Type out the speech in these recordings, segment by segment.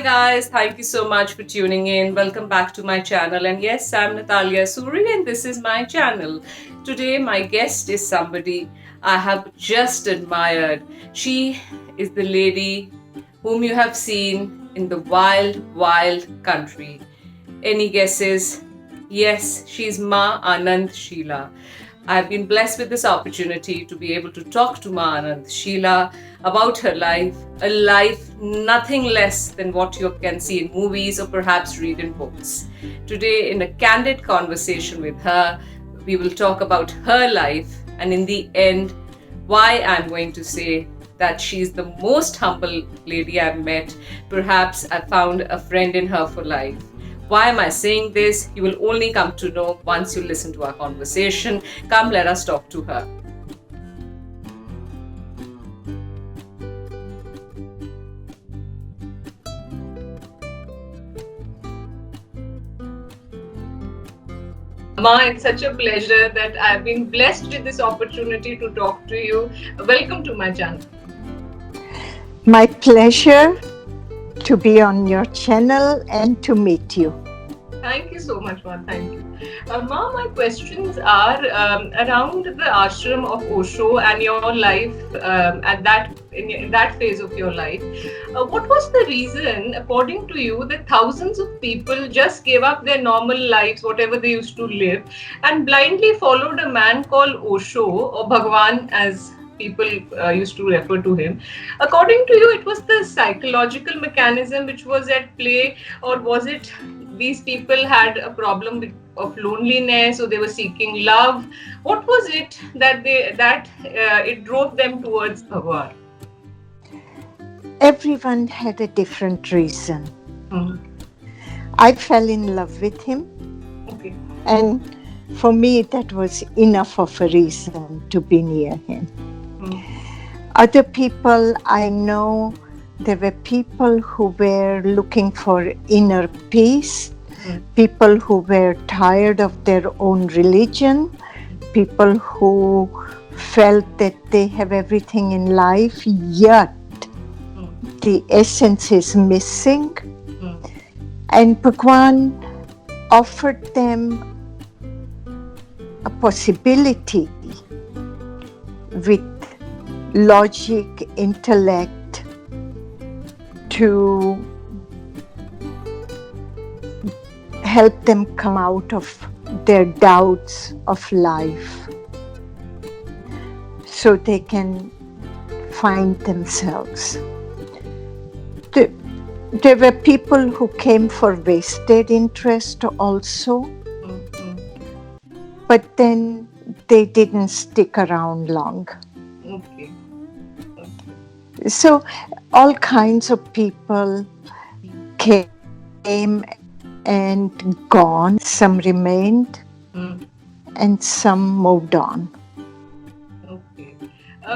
Hi guys, thank you so much for tuning in. Welcome back to my channel. And yes, I'm Natalia Suri and this is my channel. Today my guest is somebody I have just admired. She is the lady whom you have seen in the wild, wild country. Any guesses? Yes, she's Ma Anand Sheela. I've been blessed with this opportunity to be able to talk to Ma Anand Sheela about her life, a life nothing less than what you can see in movies or perhaps read in books. Today, in a candid conversation with her, we will talk about her life and in the end, why I'm going to say that she's the most humble lady I've met. Perhaps I found a friend in her for life. Why am I saying this? You will only come to know once you listen to our conversation. Come, let us talk to her. Ma, it's such a pleasure that I've been blessed with this opportunity to talk to you. Welcome to my channel. My pleasure to be on your channel and to meet you. Thank you so much, Ma. Thank you. Ma, my questions are around the ashram of Osho and your life in that phase of your life. What was the reason, according to you, that thousands of people just gave up their normal lives, whatever they used to live, and blindly followed a man called Osho, or Bhagwan as people used to refer to him? According to you, it was the psychological mechanism which was at play, or was it these people had a problem of loneliness, or they were seeking love? What was it that it drove them towards Bhagwan? Everyone had a different reason. Mm. I fell in love with him. Okay. And for me, that was enough of a reason to be near him. Mm. Other people I know, there were people who were looking for inner peace, people who were tired of their own religion, people who felt that they have everything in life, yet the essence is missing. And Bhagwan offered them a possibility with logic, intellect, to help them come out of their doubts of life so they can find themselves. There were people who came for vested interest also, but then they didn't stick around long. Okay. So all kinds of people came and gone. Some remained and some moved on. Okay.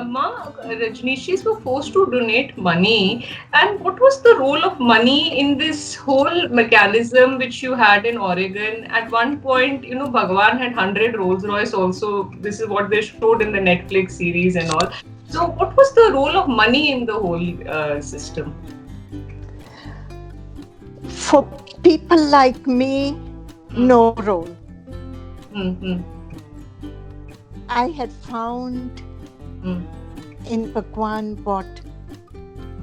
Ma, Rajneeshees were forced to donate money. And what was the role of money in this whole mechanism which you had in Oregon? At one point, Bhagwan had 100 Rolls Royce also. This is what they showed in the Netflix series and all. So what was the role of money in the whole system? For people like me, no role. Mm-hmm. I had found in Bhagwan what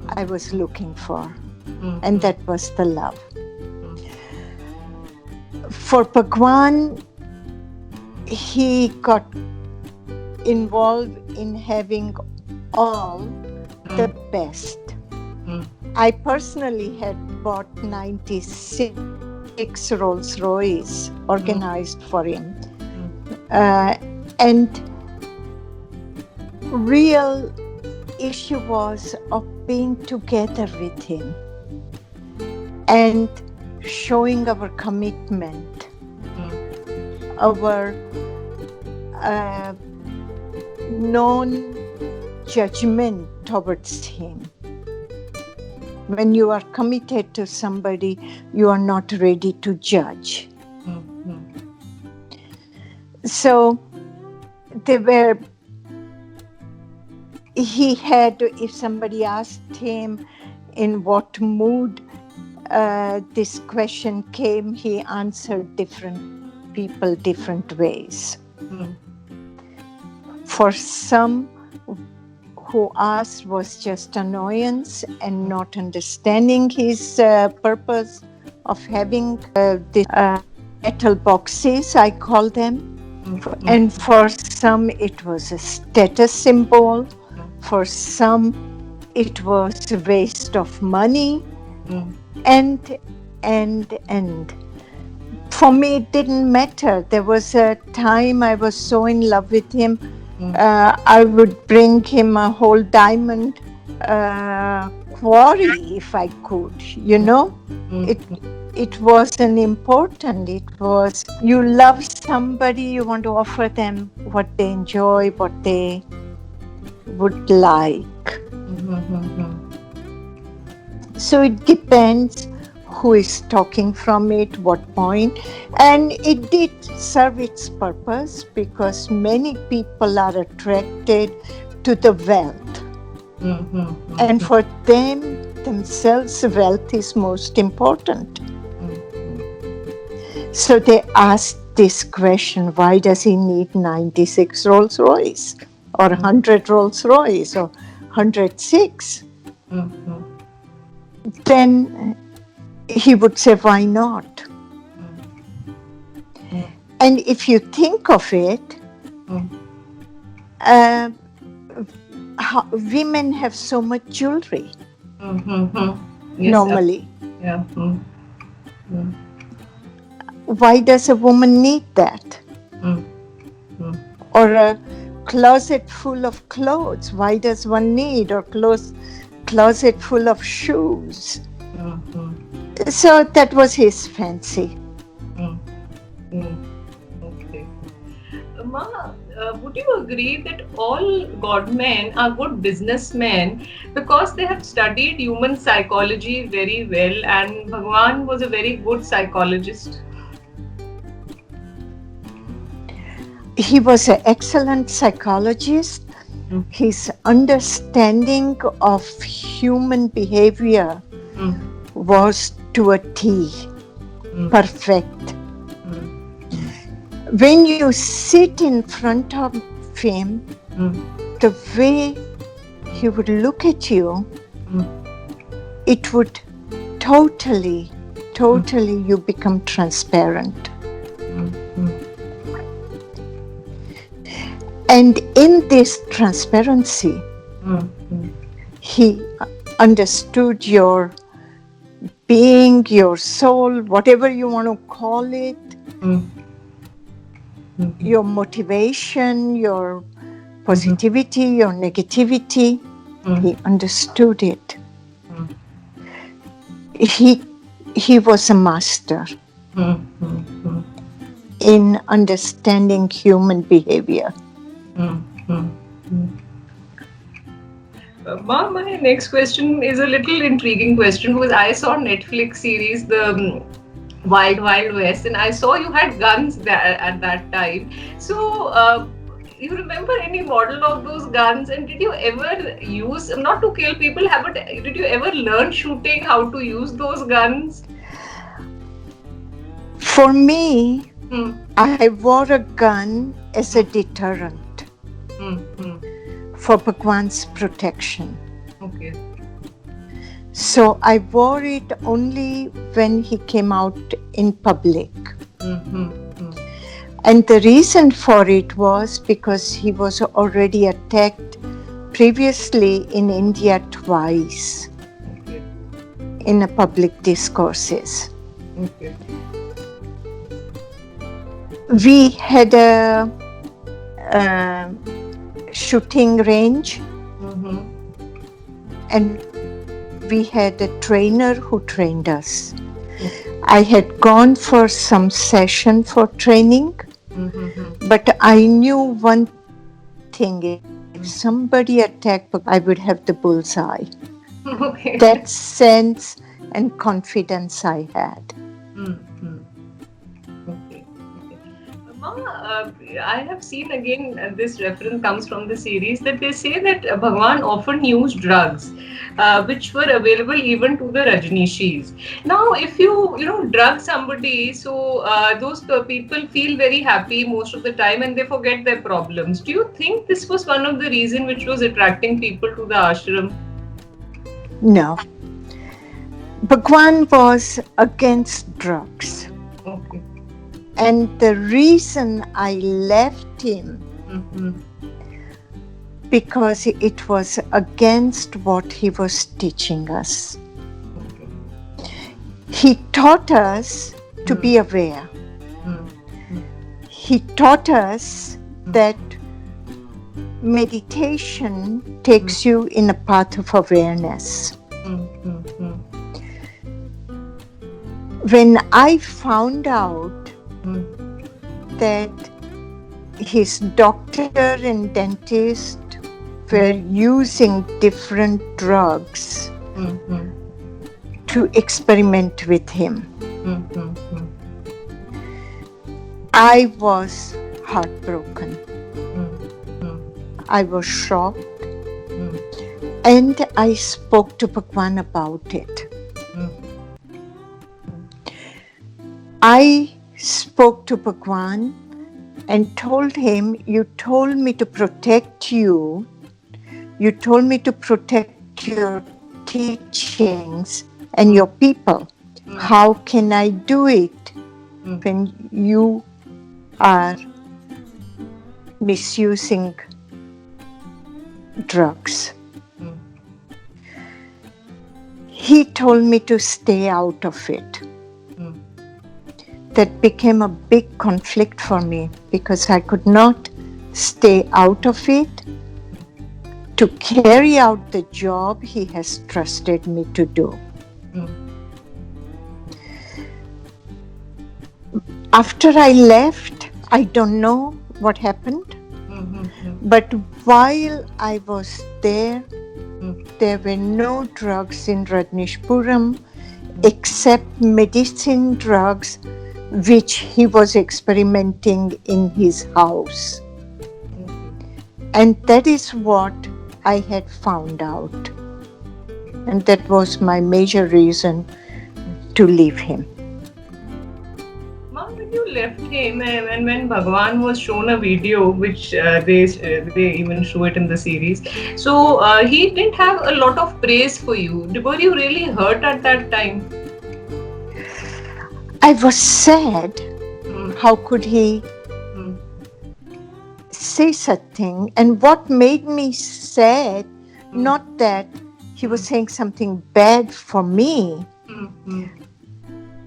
I was looking for, and that was the love. For Bhagwan, he got involved in having all the best. I personally had bought 96 Rolls Royce organized for him. And real issue was of being together with him and showing our commitment, our non-judgment towards him. When you are committed to somebody, you are not ready to judge. So he had, if somebody asked him in what mood this question came, he answered different people different ways. For some who asked was just annoyance and not understanding his purpose of having these metal boxes, I call them. And for some it was a status symbol. For some it was a waste of money. And for me it didn't matter. There was a time I was so in love with him. I would bring him a whole diamond quarry if I could, you know. It wasn't important. It was, you love somebody, you want to offer them what they enjoy, what they would like. So it depends who is talking from it, what point. And it did serve its purpose because many people are attracted to the wealth. And for themselves, wealth is most important. So they asked this question, why does he need 96 Rolls Royce or 100 Rolls Royce or 106? Then he would say, why not? And if you think of it, women have so much jewelry normally. Yeah. Why does a woman need that? Or a closet full of clothes, why does one need? Or closet full of shoes. So that was his fancy. Okay. Ma, would you agree that all godmen are good businessmen because they have studied human psychology very well, and Bhagwan was a very good psychologist? He was an excellent psychologist. His understanding of human behavior was to a T, perfect. When you sit in front of him, the way he would look at you, it would totally, you become transparent. And in this transparency, he understood your being, your soul, whatever you want to call it, your motivation, your positivity, your negativity. He understood it. He was a master in understanding human behavior. Mom, my next question is a little intriguing question because I saw Netflix series The Wild Wild West, and I saw you had guns at that time. So, you remember any model of those guns, and did you ever use, not to kill people, but did you ever learn shooting, how to use those guns? For me, I wore a gun as a deterrent for Bhagwan's protection. Okay. So I wore it only when he came out in public. And the reason for it was because he was already attacked previously in India twice in a public discourses. Okay. We had a shooting range, and we had a trainer who trained us. I had gone for some session for training, but I knew one thing: if somebody attacked, I would have the bullseye. Okay. That sense and confidence I had. Okay. Mama, I have seen again, this reference comes from the series, that they say that Bhagwan often used drugs, which were available even to the Rajneeshees. Now, if you drug somebody, so those people feel very happy most of the time and they forget their problems. Do you think this was one of the reason which was attracting people to the ashram? No. Bhagwan was against drugs. Okay. And the reason I left him, because it was against what he was teaching us. He taught us to be aware. He taught us that meditation takes you in a path of awareness. When I found out that his doctor and dentist were using different drugs to experiment with him, I was heartbroken. I was shocked, and I spoke to Bhagwan about it. I spoke to Bhagwan and told him, you told me to protect you. You told me to protect your teachings and your people. How can I do it when you are misusing drugs? He told me to stay out of it. That became a big conflict for me because I could not stay out of it to carry out the job he has trusted me to do. After I left, I don't know what happened, but while I was there, there were no drugs in Rajneeshpuram except medicine drugs which he was experimenting in his house. And that is what I had found out. And that was my major reason to leave him. Mom, when you left him and when Bhagwan was shown a video, which they even show it in the series, so he didn't have a lot of praise for you. Were you really hurt at that time? I was sad. How could he say such thing? And what made me sad, not that he was saying something bad for me,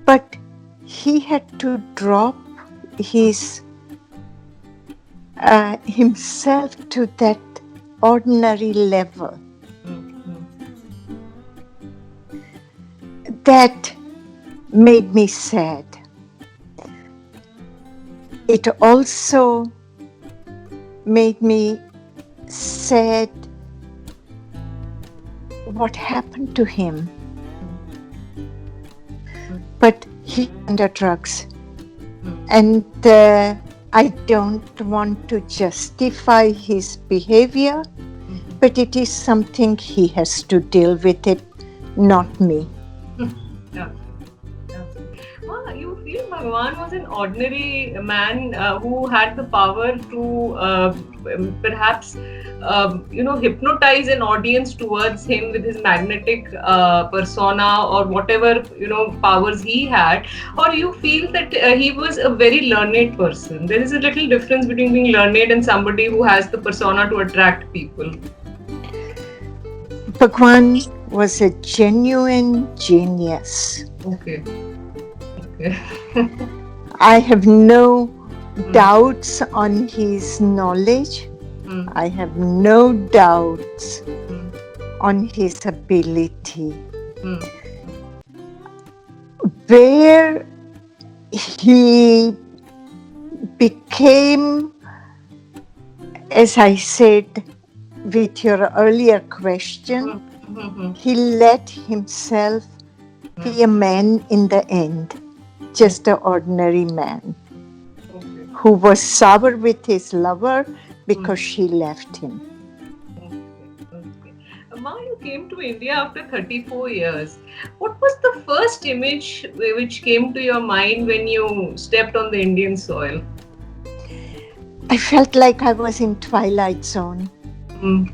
but he had to drop his himself to that ordinary level. That made me sad. It also made me sad what happened to him. But he under drugs. And I don't want to justify his behavior, but it is something he has to deal with it, not me. You feel Bhagwan was an ordinary man who had the power to perhaps hypnotize an audience towards him with his magnetic persona or whatever powers he had, or you feel that he was a very learned person? There is a little difference between being learned and somebody who has the persona to attract people. Bhagwan was a genuine genius. Okay. I have no doubts on his knowledge. I have no doubts on his ability. Where he became, as I said with your earlier question, he let himself be a man in the end. Just an ordinary man. who was sour with his lover because she left him. Okay. Ma, you came to India after 34 years. What was the first image which came to your mind when you stepped on the Indian soil? I felt like I was in Twilight Zone. Mm.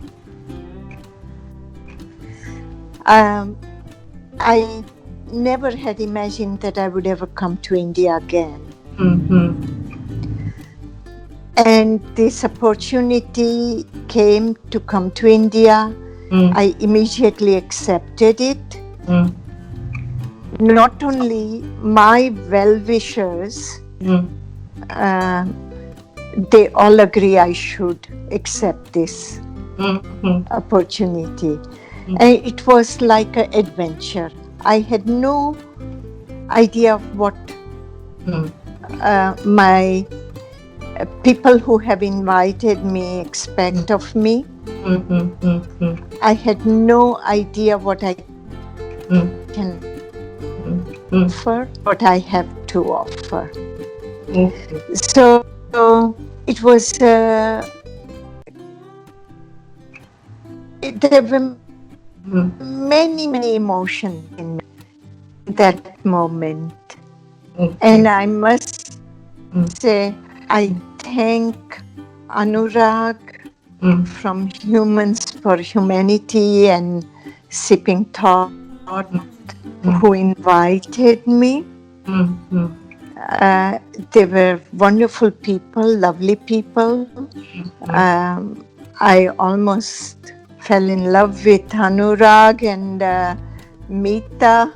I never had imagined that I would ever come to India again. Mm-hmm. And this opportunity came to come to India. I immediately accepted it. Not only my well-wishers, they all agree I should accept this opportunity. And it was like an adventure. I had no idea of what my people who have invited me expect of me. I had no idea what I can offer, what I have to offer. So it was, there were many emotions in that moment. And I must say, I thank Anurag from Humans for Humanity and Sipping Thought who invited me. They were wonderful people, lovely people. I almost fell in love with Anurag and Meeta.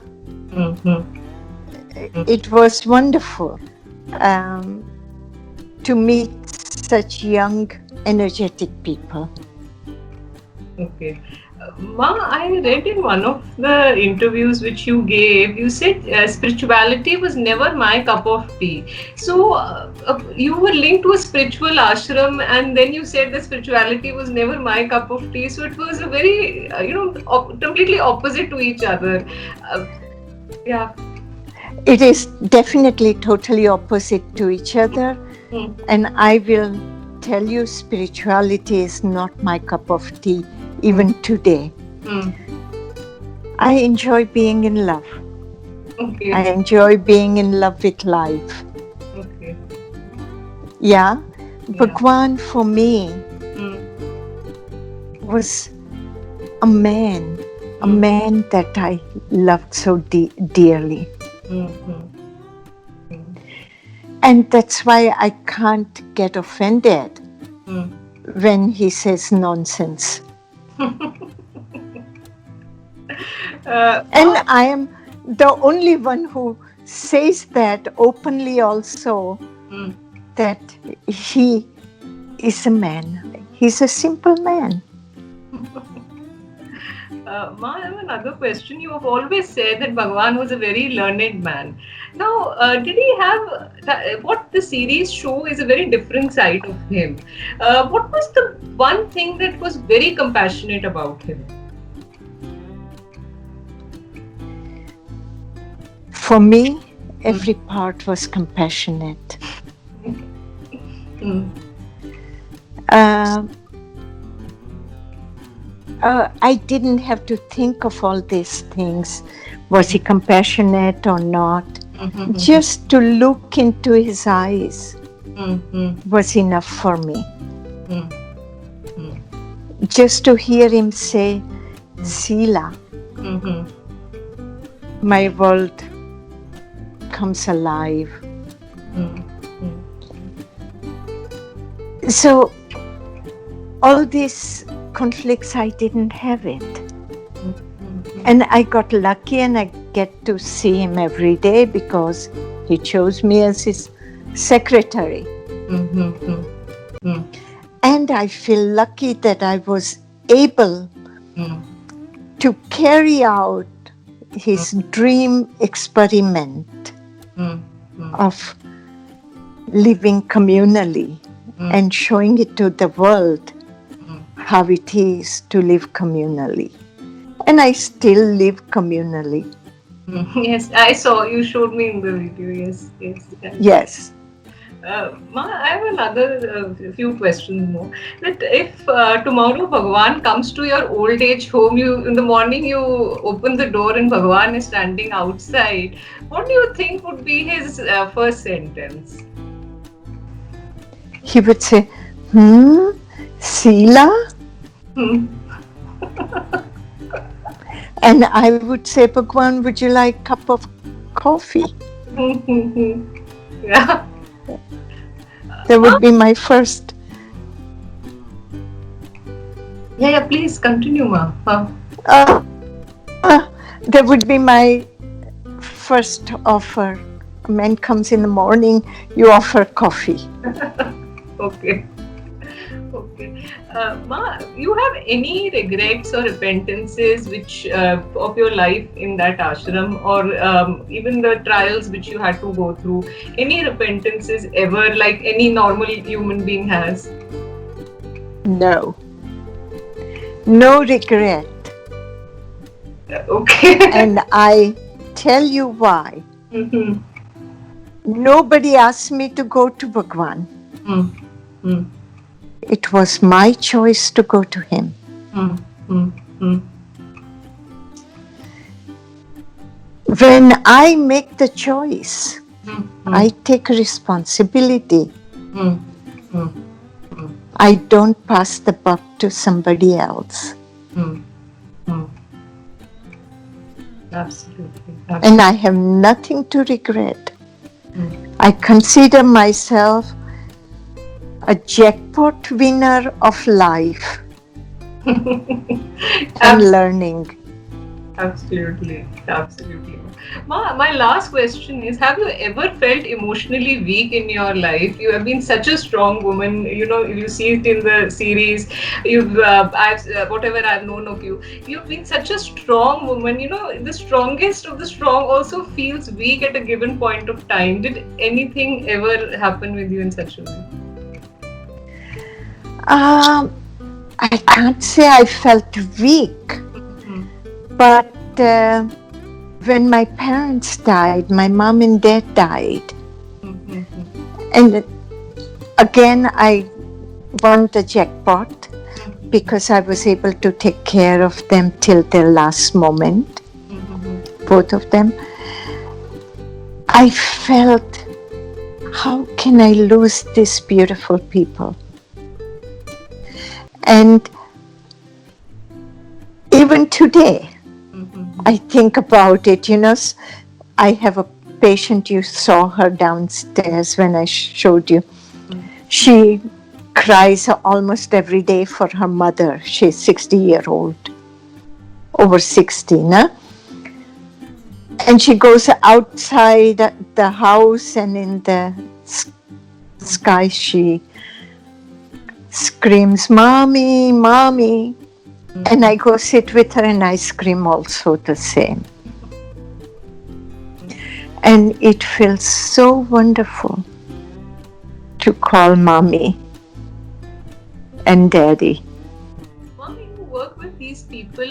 It was wonderful to meet such young, energetic people. Okay. Ma, I read in one of the interviews which you gave, you said spirituality was never my cup of tea. So you were linked to a spiritual ashram, and then you said that spirituality was never my cup of tea. So it was a very, completely opposite to each other. Yeah. It is definitely totally opposite to each other. And I will tell you, spirituality is not my cup of tea, even today. I enjoy being in love. Okay. I enjoy being in love with life. Okay. Yeah. Bhagwan for me was a man that I loved so dearly. And that's why I can't get offended when he says nonsense. And I am the only one who says that openly also, that he is a man. He's a simple man. Ma, I have another question. You have always said that Bhagwan was a very learned man. Now, did he have what the series show is a very different side of him? What was the one thing that was very compassionate about him? For me, every part was compassionate. I didn't have to think of all these things. Was he compassionate or not? Just to look into his eyes was enough for me. Just to hear him say, Sheela, my world comes alive. So all these conflicts, I didn't have it. And I got lucky and I get to see him every day because he chose me as his secretary. And I feel lucky that I was able to carry out his dream experiment of living communally and showing it to the world how it is to live communally. And I still live communally. Yes, I saw, you showed me in the video. Yes. Yes. I have another few questions more. That if tomorrow Bhagwan comes to your old age home, you in the morning you open the door and Bhagwan is standing outside. What do you think would be his first sentence? He would say, Sheela? Hmm. And I would say, Bhagwan, would you like a cup of coffee? Yeah. That would be my first. Yeah. Please continue, ma. That would be my first offer. A man comes in the morning, you offer coffee. Okay. Okay. Ma, you have any regrets or repentances which of your life in that ashram, or even the trials which you had to go through? Any repentances ever, like any normal human being has? No. No regret. Okay. And I tell you why. Mm-hmm. Nobody asked me to go to Bhagwan. Mm-hmm. It was my choice to go to him. Mm-hmm. When I make the choice, Mm-hmm. I take responsibility. Mm-hmm. I don't pass the buck to somebody else. Mm-hmm. Absolutely. And I have nothing to regret. I consider myself a jackpot winner of life and learning. Absolutely. My last question is, have you ever felt emotionally weak in your life? You have been such a strong woman. You know, you see it in the series. Whatever I've known of you, you've been such a strong woman. You know, the strongest of the strong also feels weak at a given point of time. Did anything ever happen with you in such a way? I can't say I felt weak, but when my parents died, my mom and dad died, and again I won the jackpot because I was able to take care of them till their last moment, both of them. I felt, how can I lose these beautiful people? And even today, I think about it. You know, I have a patient, you saw her downstairs when I showed you. She cries almost every day for her mother. She's 60-year-old, over 60, no? And she goes outside the house, and in the sky she screams, "Mommy, Mommy." And I go sit with her and I scream also the same. And it feels so wonderful to call Mommy and Daddy. Mommy, you work with these people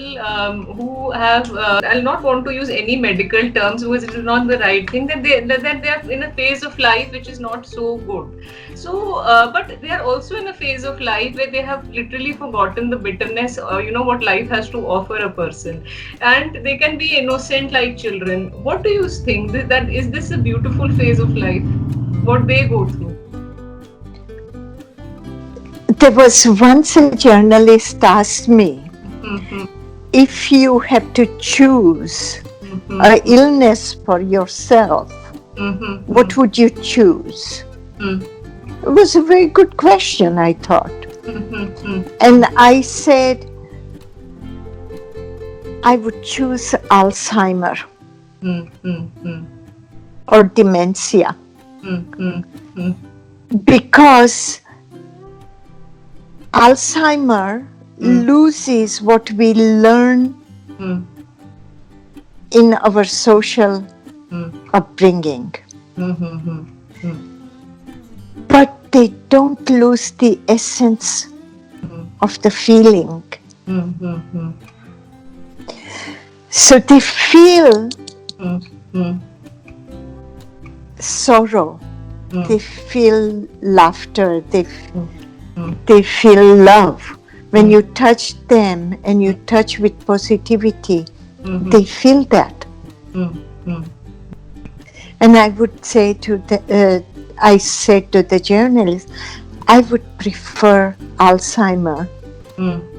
who have, I'll not want to use any medical terms because it is not the right thing, that they are in a phase of life which is not so good. So, but they are also in a phase of life where they have literally forgotten the bitterness, what life has to offer a person, and they can be innocent like children. What do you think? That is this a beautiful phase of life? What they go through? There was once a journalist asked me, if you have to choose an illness for yourself, what would you choose? It was a very good question, I thought. And I said, I would choose Alzheimer or dementia. Because Alzheimer loses what we learn in our social upbringing. But they don't lose the essence of the feeling. So they feel sorrow, they feel laughter, they feel love. When you touch them and you touch with positivity, they feel that. And I would say I said to the journalist, I would prefer Alzheimer.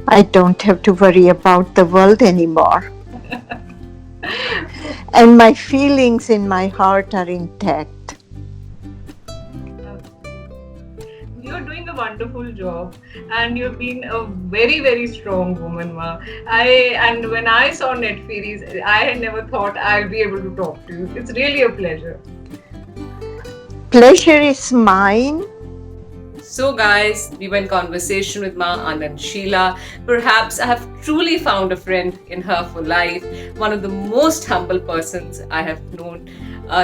I don't have to worry about the world anymore. And my feelings in my heart are intact. You're doing a wonderful job, and you've been a very, very strong woman, Ma. And when I saw Netflix, I had never thought I'd be able to talk to you. It's really a pleasure. Pleasure is mine. So guys, we were in conversation with Ma Anand Sheela. Perhaps I have truly found a friend in her for life. One of the most humble persons I have known.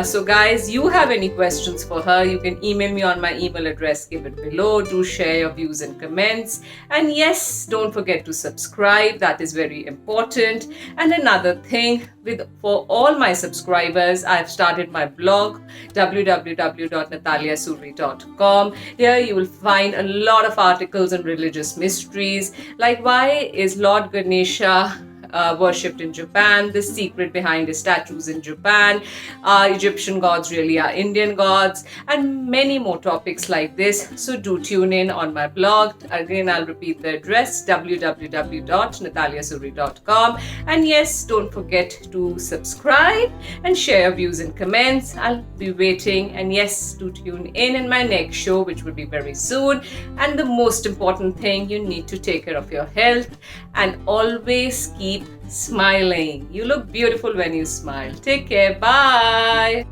So guys, you have any questions for her, you can email me on my email address given below. Do share your views and comments. And yes, don't forget to subscribe. That is very important. And another thing, for all my subscribers, I've started my blog, www.nataliasuri.com. Here you will find a lot of articles on religious mysteries, like why is Lord Ganesha worshipped in Japan, the secret behind his statues in Japan, Egyptian gods really are Indian gods, and many more topics like this. So do tune in on my blog. Again, I'll repeat the address, www.nataliasuri.com. And yes, don't forget to subscribe and share your views and comments. I'll be waiting. And yes, do tune in my next show, which will be very soon. And the most important thing, you need to take care of your health and always keep smiling. You look beautiful when you smile. Take care. Bye.